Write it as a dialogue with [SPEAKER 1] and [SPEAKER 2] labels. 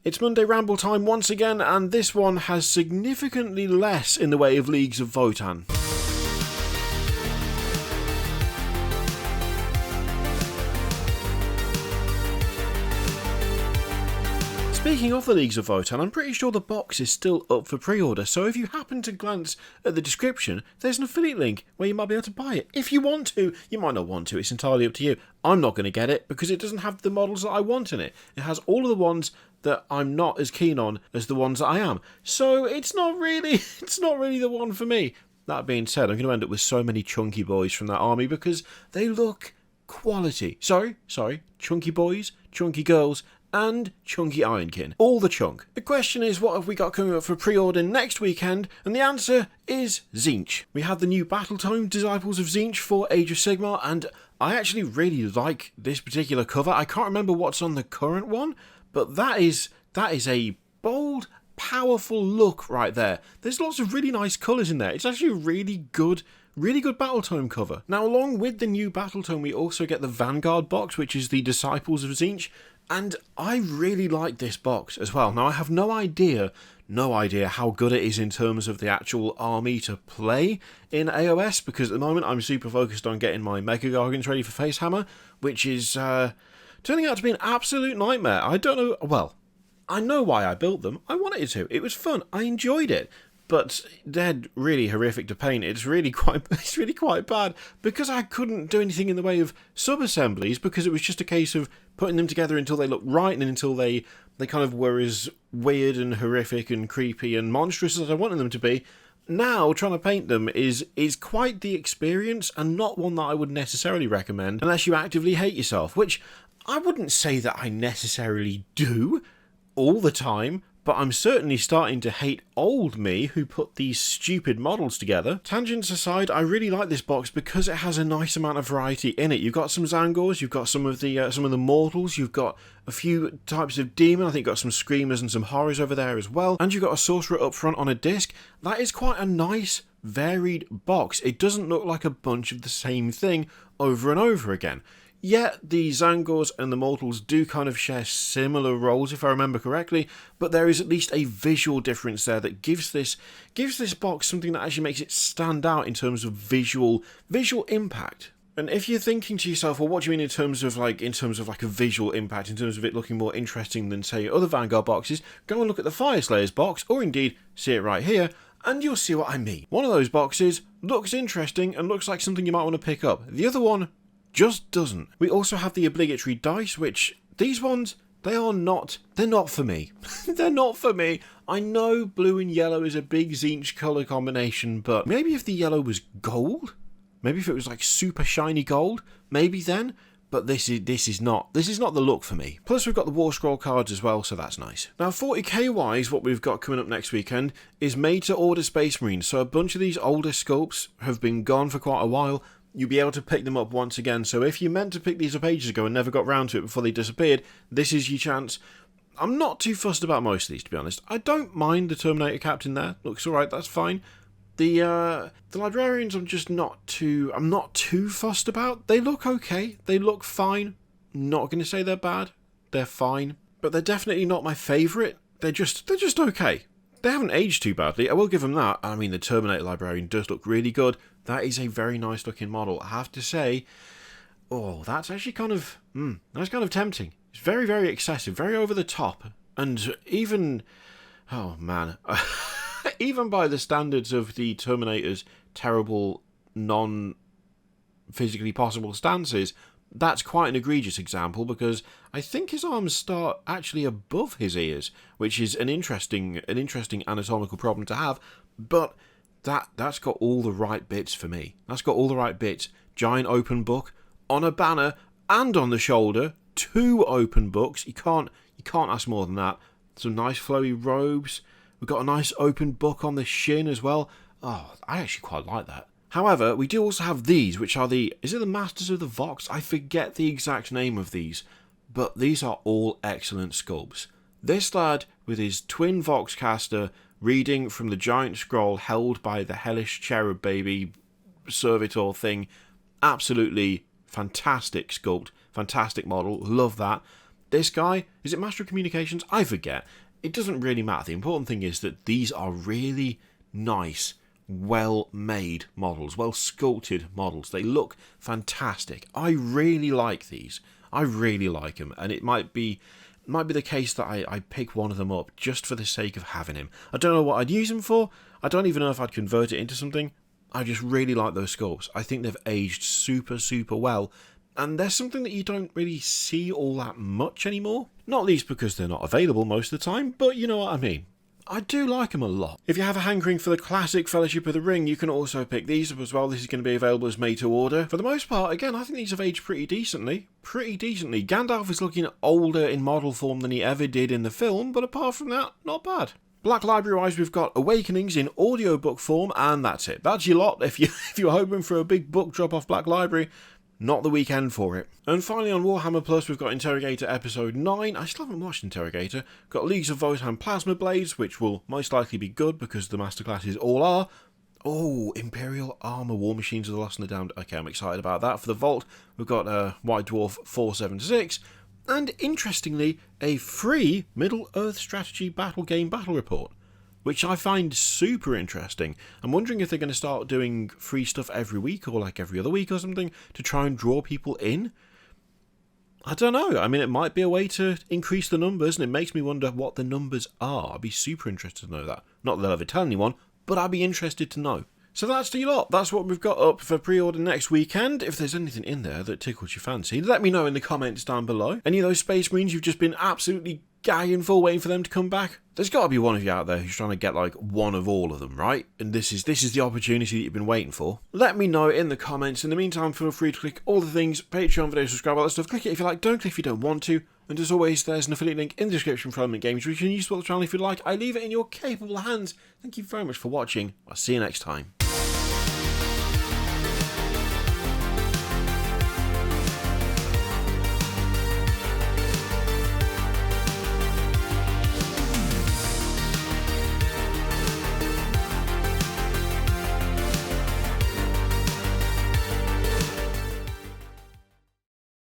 [SPEAKER 1] It's Monday Ramble time once again, and this one has significantly less in the way of Leagues of Votann. Speaking of the Leagues of Votann, I'm pretty sure the box is still up for pre-order, so if you happen to glance at the description, there's an affiliate link where you might be able to buy it. If you want to, you might not want to, it's entirely up to you. I'm not going to get it because it doesn't have the models that I want in it. It has all of the ones that I'm not as keen on as the ones that I am. So it's not really the one for me. That being said, I'm going to end up with so many chunky boys from that army because they look quality. Sorry, chunky boys, chunky girls, and chunky Ironkin. All the chunk. The question is, what have we got coming up for pre-order next weekend? And the answer is Tzeentch. We have the new Battletome, Disciples of Tzeentch for Age of Sigmar, and I actually really like this particular cover. I can't remember what's on the current one, but that is a bold, powerful look right there. There's lots of really nice colours in there. It's actually a really good Battletome cover. Now, along with the new Battletome, we also get the Vanguard box, which is the Disciples of Tzeentch. And I really like this box as well. Now, I have no idea how good it is in terms of the actual army to play in AOS, because at the moment I'm super focused on getting my Mega Gargants ready for Facehammer, which is turning out to be an absolute nightmare. I don't know, well, I know why I built them. I wanted to. It was fun. I enjoyed it. But they're really horrific to paint. It's really quite bad because I couldn't do anything in the way of sub-assemblies because it was just a case of putting them together until they looked right and until they kind of were as weird and horrific and creepy and monstrous as I wanted them to be. Now, trying to paint them is quite the experience and not one that I would necessarily recommend unless you actively hate yourself, which I wouldn't say that I necessarily do all the time. But I'm certainly starting to hate old me who put these stupid models together. Tangents aside, I really like this box because it has a nice amount of variety in it. You've got some Zangors, you've got some of the mortals, you've got a few types of demon, I think you've got some screamers and some horrors over there as well, and you've got a sorcerer up front on a disc. That is quite a nice, varied box. It doesn't look like a bunch of the same thing over and over again. Yet the Zangors and the Mortals do kind of share similar roles, if I remember correctly, but there is at least a visual difference there that gives this box something that actually makes it stand out in terms of visual impact. And if you're thinking to yourself, well, what do you mean in terms of like a visual impact, in terms of it looking more interesting than, say, other Vanguard boxes, go and look at the Fyreslayers box, or indeed see it right here, and you'll see what I mean. One of those boxes looks interesting and looks like something you might want to pick up. The other one just doesn't. We also have the obligatory dice, which these ones, they're not for me. They're not for me. I know blue and yellow is a big Tzeentch colour combination, but maybe if the yellow was gold, maybe if it was like super shiny gold, maybe then. But this is not the look for me. Plus we've got the War Scroll cards as well, so that's nice. Now 40k wise, what we've got coming up next weekend is made to order Space Marines. So a bunch of these older sculpts have been gone for quite a while. You'll be able to pick them up once again. So if you meant to pick these up ages ago and never got round to it before they disappeared, this is your chance. I'm not too fussed about most of these, to be honest. I don't mind the Terminator Captain there. Looks alright, that's fine. The Librarians I'm not too fussed about. They look okay. They look fine. Not going to say they're bad. They're fine. But they're definitely not my favourite. They're just okay. They haven't aged too badly. I will give them that. I mean, the Terminator Librarian does look really good. That is a very nice looking model. I have to say, oh, that's actually kind of tempting. It's very, very excessive, very over the top. And even, oh man, even by the standards of the Terminator's terrible, non-physically possible stances, that's quite an egregious example because I think his arms start actually above his ears, which is an interesting anatomical problem to have, but that's got all the right bits for me. That's got all the right bits. Giant open book on a banner and on the shoulder, 2 open books. You can't ask more than that. Some nice flowy robes. We've got a nice open book on the shin as well. Oh, I actually quite like that. However, we do also have these, which are is it the Masters of the Vox? I forget the exact name of these, but these are all excellent sculpts. This lad with his twin Voxcaster reading from the giant scroll held by the hellish cherub baby servitor thing. Absolutely fantastic sculpt, fantastic model, love that. This guy, is it Master of Communications? I forget. It doesn't really matter. The important thing is that these are really nice, well-made models, well-sculpted models. They look fantastic. I really like these. I really like them, and it might be the case that I pick one of them up just for the sake of having him. I don't know what I'd use him for. I don't even know if I'd convert it into something. I just really like those sculpts. I think they've aged super, super well. And there's something that you don't really see all that much anymore. Not least because they're not available most of the time, but you know what I mean. I do like them a lot. If you have a hankering for the classic Fellowship of the Ring, you can also pick these up as well. This is going to be available as made to order. For the most part, again, I think these have aged pretty decently. Gandalf is looking older in model form than he ever did in the film, but apart from that, not bad. Black Library-wise, we've got Awakenings in audiobook form, and that's it. That's your lot. If you're hoping for a big book drop off Black Library, not the weekend for it. And finally on Warhammer Plus, we've got Interrogator Episode 9. I still haven't watched Interrogator. Got Leagues of Votan Plasma Blades, which will most likely be good because the masterclasses all are. Oh, Imperial Armour War Machines of the Lost and the Damned. Okay, I'm excited about that. For the Vault, we've got White Dwarf 476. And interestingly, a free Middle-earth strategy battle game battle report, which I find super interesting. I'm wondering if they're going to start doing free stuff every week or like every other week or something to try and draw people in. I don't know. I mean, it might be a way to increase the numbers, and it makes me wonder what the numbers are. I'd be super interested to know that. Not that I'll ever tell anyone, but I'd be interested to know. So that's the lot. That's what we've got up for pre-order next weekend. If there's anything in there that tickles your fancy, let me know in the comments down below. Any of those Space Marines you've just been absolutely gagging for, waiting for them to come back? There's got to be one of you out there who's trying to get like one of all of them, right? And this is the opportunity that you've been waiting for. Let me know in the comments. In the meantime, feel free to click all the things, Patreon video, subscribe, all that stuff. Click it if you like, don't click if you don't want to. And as always, there's an affiliate link in the description for Element Games, which you can use to support the channel if you'd like. I leave it in your capable hands. Thank you very much for watching. I'll see you next time.